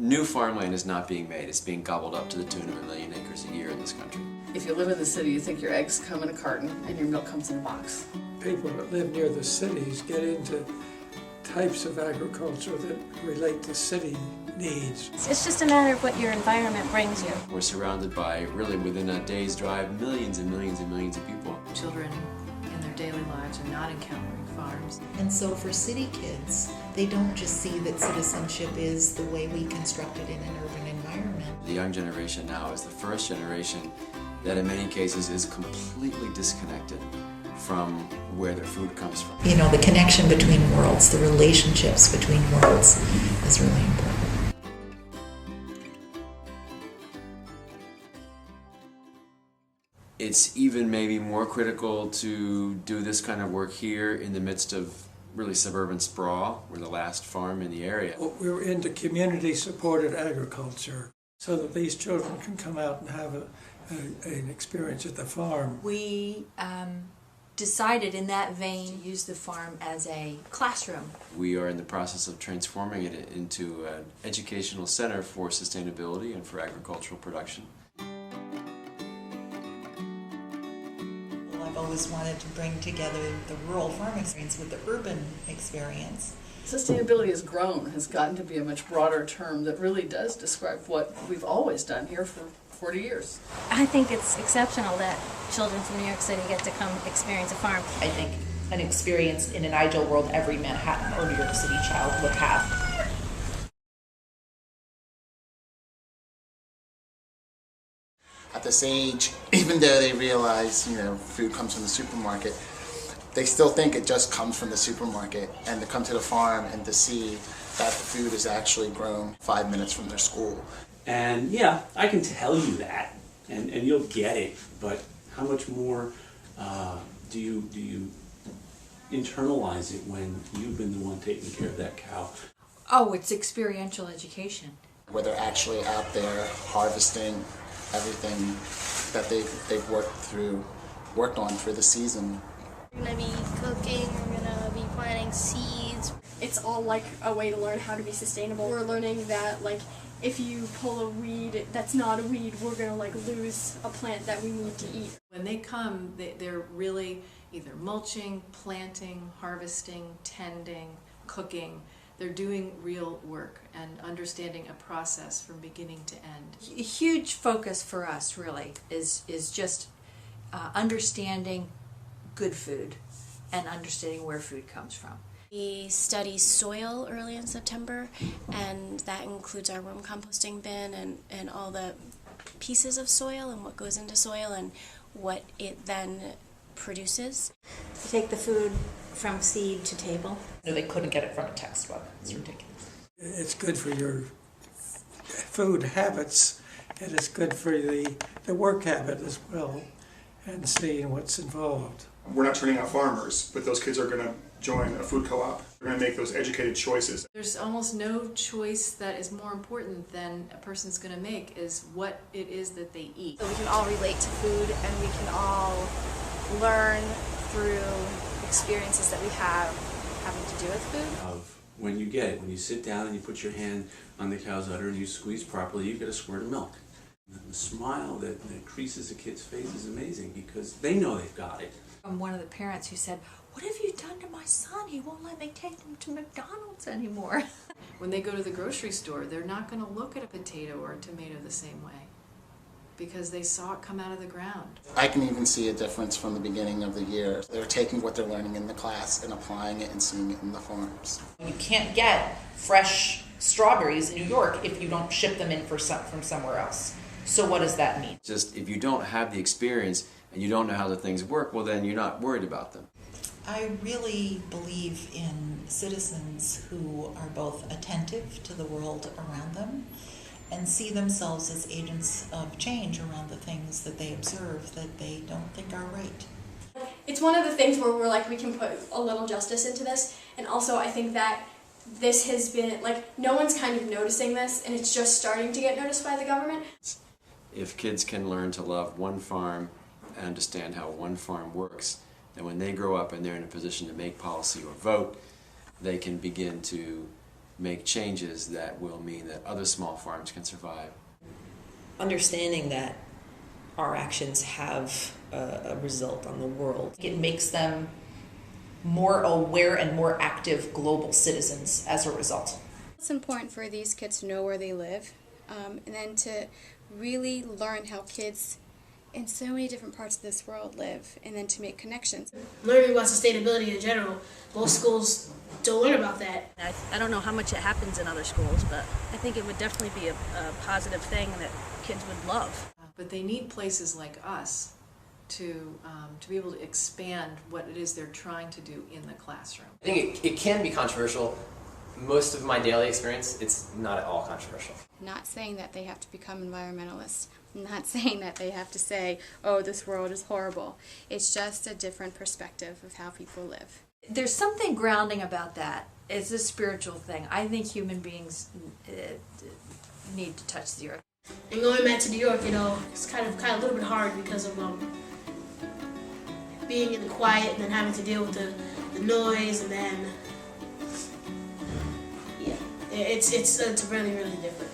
New farmland is not being made. It's being gobbled up to the tune of 1 million acres a year in this country. If you live in the city, you think your eggs come in a carton and your milk comes in a box. People that live near the cities get into types of agriculture that relate to city needs. It's just a matter of what your environment brings you. We're surrounded by, really within a day's drive, millions and millions and millions of people. Children in their daily lives are not encountering farms. And so for city kids, they don't just see that citizenship is the way we construct it in an urban environment. The young generation now is the first generation that in many cases is completely disconnected from where their food comes from. You know, the connection between worlds, the relationships between worlds is really important. It's even maybe more critical to do this kind of work here in the midst of really suburban sprawl. We're the last farm in the area. We're into community-supported agriculture so that these children can come out and have an experience at the farm. We decided in that vein to use the farm as a classroom. We are in the process of transforming it into an educational center for sustainability and for agricultural production. I've always wanted to bring together the rural farm experience with the urban experience. Sustainability has grown, has gotten to be a much broader term that really does describe what we've always done here for 40 years. I think it's exceptional that children from New York City get to come experience a farm. I think an experience in an ideal world every Manhattan or New York City child would have. At this age, even though they realize, food comes from the supermarket, they still think it just comes from the supermarket, and to come to the farm and to see that the food is actually grown 5 minutes from their school. And yeah, I can tell you that, and you'll get it, but how much more do you internalize it when you've been the one taking care of that cow? Oh, it's experiential education. Where they're actually out there harvesting everything that they've worked on for the season. We're going to be cooking, we're going to be planting seeds. It's all like a way to learn how to be sustainable. We're learning that if you pull a weed that's not a weed, we're going to lose a plant that we need to eat. When they come, they're really either mulching, planting, harvesting, tending, cooking. They're doing real work and understanding a process from beginning to end. A huge focus for us really is just understanding good food and understanding where food comes from. We study soil early in September, and that includes our worm composting bin and all the pieces of soil and what goes into soil and what it then produces. You take the food from seed to table. No, they couldn't get it from a textbook. It's ridiculous. It's good for your food habits, and it's good for the work habit as well, and seeing what's involved. We're not turning out farmers, but those kids are going to join a food co-op. They're going to make those educated choices. There's almost no choice that is more important than a person's going to make is what it is that they eat. So we can all relate to food, and we can all learn through experiences that we have having to do with food. Of when you get it, when you sit down and you put your hand on the cow's udder and you squeeze properly, you get a squirt of milk. The smile that creases a kid's face is amazing because they know they've got it. From one of the parents who said, "What have you done to my son? He won't let me take him to McDonald's anymore." When they go to the grocery store, they're not going to look at a potato or a tomato the same way because they saw it come out of the ground. I can even see a difference from the beginning of the year. They're taking what they're learning in the class and applying it and seeing it in the farms. You can't get fresh strawberries in New York if you don't ship them in from somewhere else. So what does that mean? Just if you don't have the experience and you don't know how the things work, well then you're not worried about them. I really believe in citizens who are both attentive to the world around them and see themselves as agents of change around the things that they observe that they don't think are right. It's one of the things where we're we can put a little justice into this, and also I think that this has been, no one's kind of noticing this, and it's just starting to get noticed by the government. If kids can learn to love one farm and understand how one farm works, then when they grow up and they're in a position to make policy or vote, they can begin to make changes that will mean that other small farms can survive. Understanding that our actions have a result on the world. It makes them more aware and more active global citizens as a result. It's important for these kids to know where they live, and then to really learn how kids in so many different parts of this world live, and then to make connections. Learning about sustainability in general, most schools don't learn about that. I don't know how much it happens in other schools, but I think it would definitely be a positive thing that kids would love. But they need places like us to be able to expand what it is they're trying to do in the classroom. I think it can be controversial. Most of my daily experience, it's not at all controversial. Not saying that they have to become environmentalists, not saying that they have to say, oh, this world is horrible. It's just a different perspective of how people live. There's something grounding about that. It's a spiritual thing. I think human beings need to touch the earth. And going back to New York, it's kind of a little bit hard because of being in the quiet and then having to deal with the noise, and then yeah, it's really, really different.